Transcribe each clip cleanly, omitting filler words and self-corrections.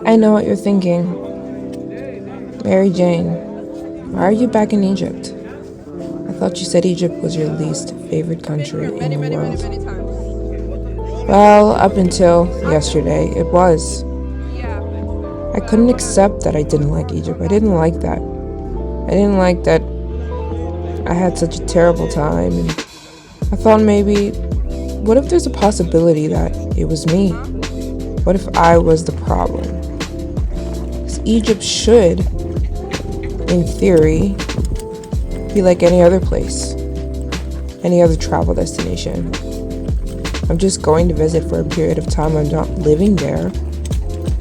I know what you're thinking. Maryjane, why are you back in Egypt? I thought you said Egypt was your least favorite country in the world. Well, up until yesterday, it was. I couldn't accept that I didn't like Egypt. I didn't like that. I didn't like that I had such a terrible time. And I thought maybe, what if there's a possibility that it was me? What if I was the problem? 'Cause Egypt should, in theory, be like any other place, any other travel destination. I'm just going to visit for a period of time. I'm not living there.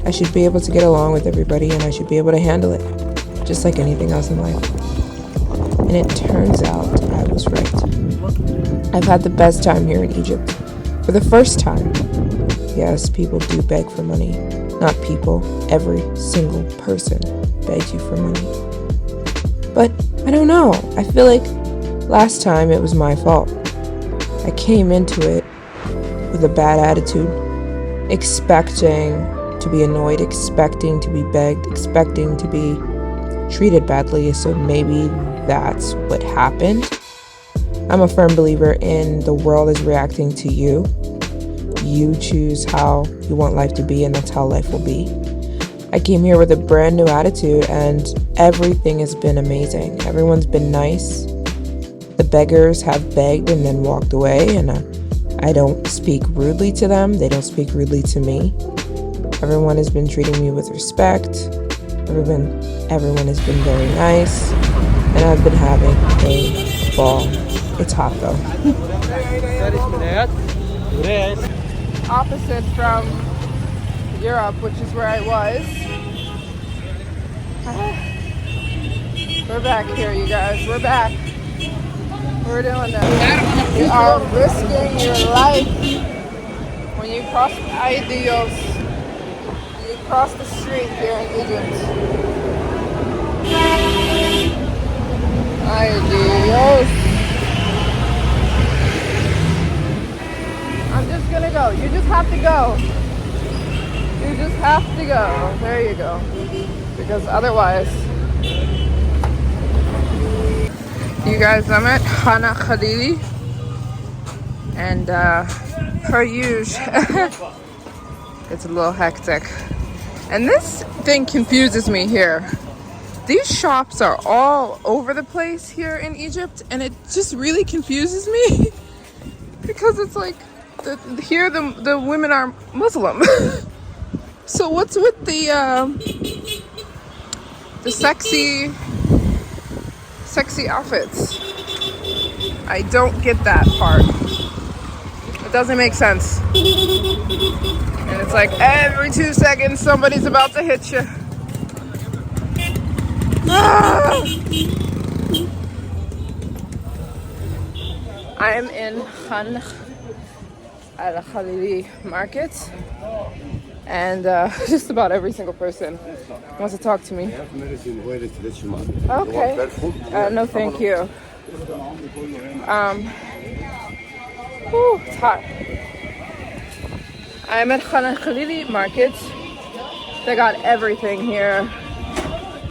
I should be able to get along with everybody, and I should be able to handle it, just like anything else in life. And it turns out I was right. I've had the best time here in Egypt. For the first time. Yes, people do beg for money. Not people. Every single person begs you for money. But I don't know. I feel like last time it was my fault. I came into it with a bad attitude, expecting to be annoyed, expecting to be begged, expecting to be treated badly, so maybe that's what happened. I'm a firm believer in the world is reacting to you. You choose how you want life to be, and that's how life will be. I came here with a brand new attitude, and everything has been amazing. Everyone's been nice. The beggars have begged and then walked away, and I don't speak rudely to them. They don't speak rudely to me. Everyone has been treating me with respect. Everyone has been very nice, and I've been having a ball. It's hot though. Opposite from Europe, which is where I was. We're back here, you guys. We're back. We're doing this. You are risking your life when you cross Ay Dios. You cross the street here in Egypt. Ay Dios. I'm just gonna go. You just have to go. You just have to go. There you go. Because otherwise, you guys, I'm at el-Khalili, and per usual, it's a little hectic. And this thing confuses me here. These shops are all over the place here in Egypt, and it just really confuses me because it's like here the women are Muslim. So what's with the sexy outfits? I don't get that part. It doesn't make sense. And it's like every 2 seconds somebody's about to hit you. Ah! I'm in el-Khalili market, and just about every single person wants to talk to me. Okay. No, thank you. It's hot. I'm at el-Khalili market. They got everything here.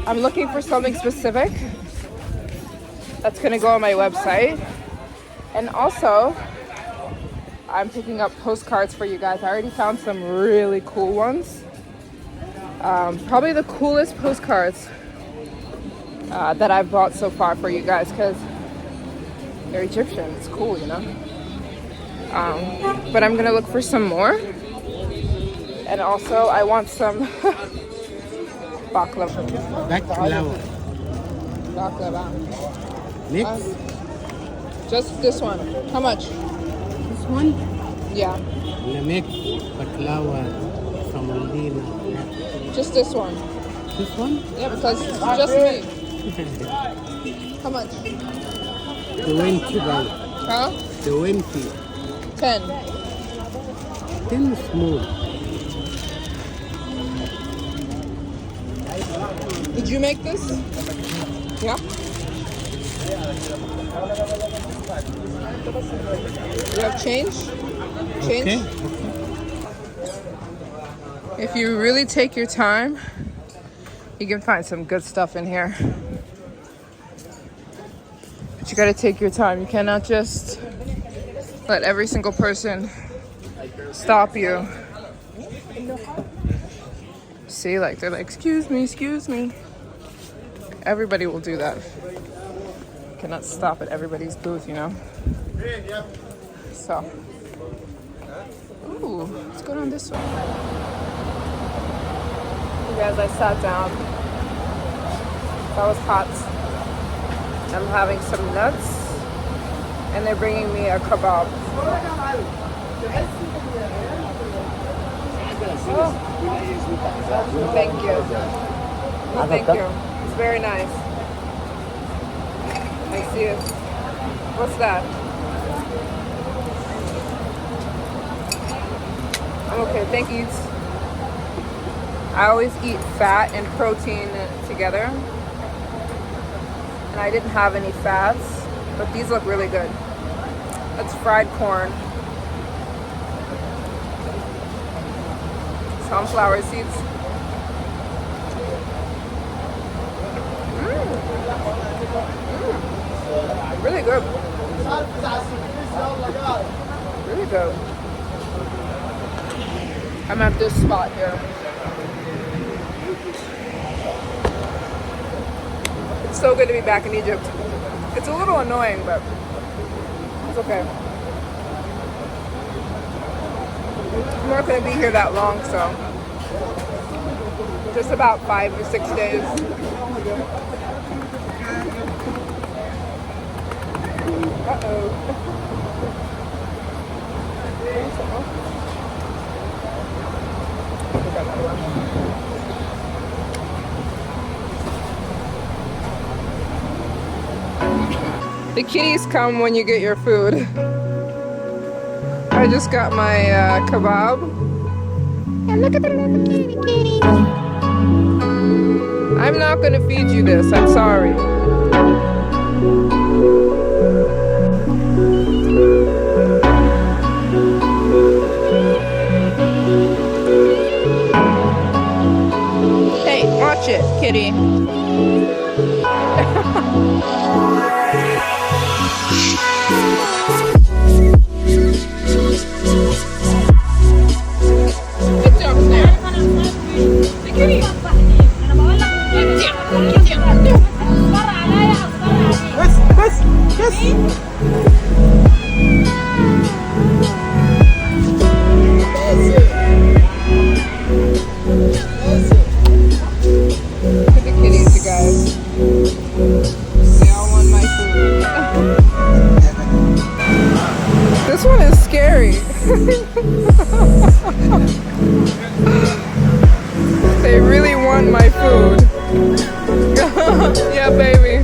I'm looking for something specific that's gonna go on my website. And also, I'm picking up postcards for you guys. I already found some really cool ones. Probably the coolest postcards that I've bought so far for you guys, because they're Egyptian. It's cool, you know? But I'm gonna look for some more. And also, I want some baklava. Baklava. Next. Just this one. How much? This one? Yeah. Make baklava from Medina. Just this one. This one? Yeah, because it's just me. How much? 20 bal. Huh? 20. 10. 10 small. Did you make this? Yeah. You have change? Change? Okay. If you really take your time, you can find some good stuff in here. But you gotta take your time. You cannot just let every single person stop you. See, like they're like, excuse me, excuse me. Everybody will do that. You cannot stop at everybody's booth, you know? So, ooh, let's go down this way. You guys, I sat down. That was hot. I'm having some nuts, and they're bringing me a kebab. Oh. Thank you. Thank you. It's very nice. I see it. What's that? I'm okay, thank you. I always eat fat and protein together. And I didn't have any fats, but these look really good. That's fried corn. Sunflower seeds. Really good. Really good. I'm at this spot here. It's so good to be back in Egypt. It's a little annoying, but it's okay. I'm not going to be here that long, so just about 5 or 6 days. Uh-oh. The kitties come when you get your food. I just got my kebab. And look at the little kitty. I'm not gonna feed you this, I'm sorry. Hey, watch it, kitty. This one is scary. They really want my food. Yeah, baby.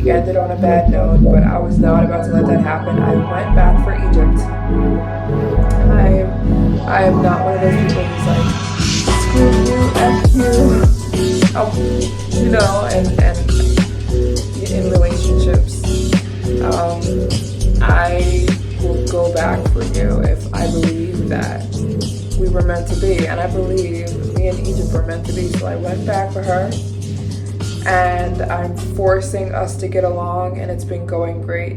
Ended on a bad note, but I was not about to let that happen. I went back for Egypt. I am not one of those people who's like, screw you, F you, you know, and in relationships. I will go back for you if I believe that we were meant to be. And I believe me and Egypt were meant to be. So I went back for her. And I'm forcing us to get along, and it's been going great.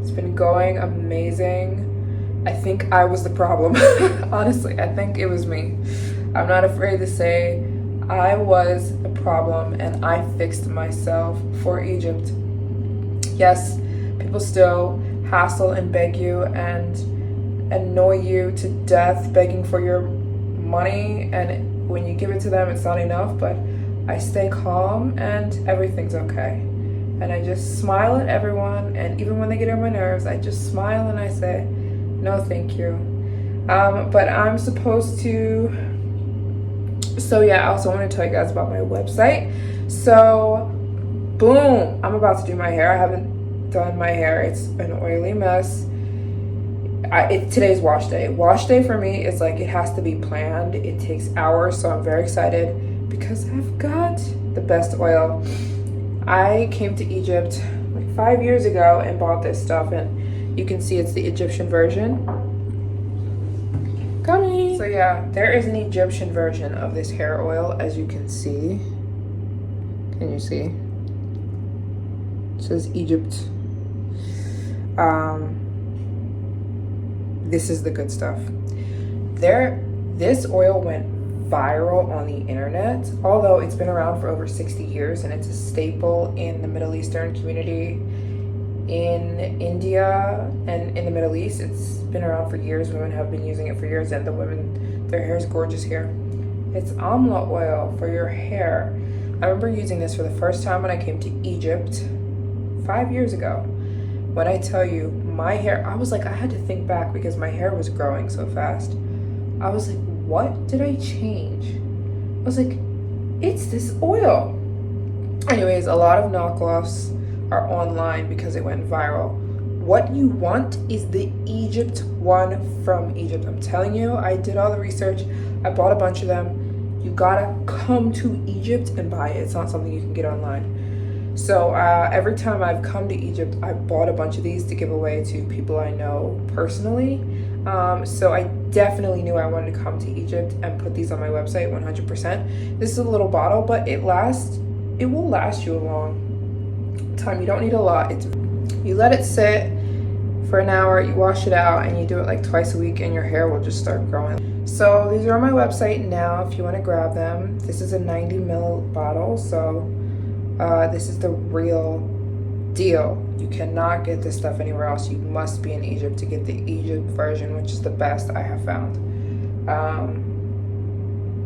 It's been going amazing. I think I was the problem. Honestly, I think it was me. I'm not afraid to say I was a problem, and I fixed myself for Egypt. Yes, people still hassle and beg you and annoy you to death begging for your money, and when you give it to them it's not enough, but I stay calm and everything's okay. And I just smile at everyone, and even when they get on my nerves, I just smile and I say, no thank you. But I'm supposed to, so yeah, I also want to tell you guys about my website. So boom, I'm about to do my hair. I haven't done my hair. It's an oily mess. Today's wash day. Wash day for me is like, it has to be planned. It takes hours, so I'm very excited because I've got the best oil. I came to Egypt like 5 years ago and bought this stuff, and you can see it's the Egyptian version. Coming. So yeah, there is an Egyptian version of this hair oil, as you can see. Can you see? It says Egypt. This is the good stuff. This oil went viral on the internet, although it's been around for over 60 years, and it's a staple in the Middle Eastern community, in India and in the Middle East. It's been around for years. Women have been using it for years, and the women, their hair is gorgeous here. It's Amla oil for your hair. I remember using this for the first time when I came to Egypt 5 years ago. When I tell you, my hair, I was like, I had to think back because my hair was growing so fast. I was like, what did I change? I was like, it's this oil. Anyways, a lot of knockoffs are online because it went viral. What you want is the Egypt one from Egypt. I'm telling you, I did all the research. I bought a bunch of them. You gotta come to Egypt and buy it. It's not something you can get online. So every time I've come to Egypt, I bought a bunch of these to give away to people I know personally. So I definitely knew I wanted to come to Egypt and put these on my website 100%. This is a little bottle, but it will last you a long time. You don't need a lot. You let it sit for an hour, you wash it out, and you do it like twice a week, and your hair will just start growing. So these are on my website now if you want to grab them. This is a 90 ml bottle, so this is the real deal. You cannot get this stuff anywhere else. You must be in Egypt to get the Egypt version, which is the best I have found.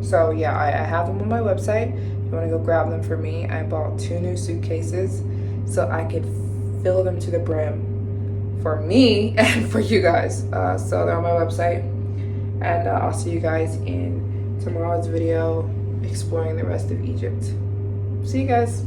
So yeah, I have them on my website. If you want to go grab them for me, I bought 2 new suitcases so I could fill them to the brim for me and for you guys. So they're on my website, and I'll see you guys in tomorrow's video exploring the rest of Egypt. See you guys.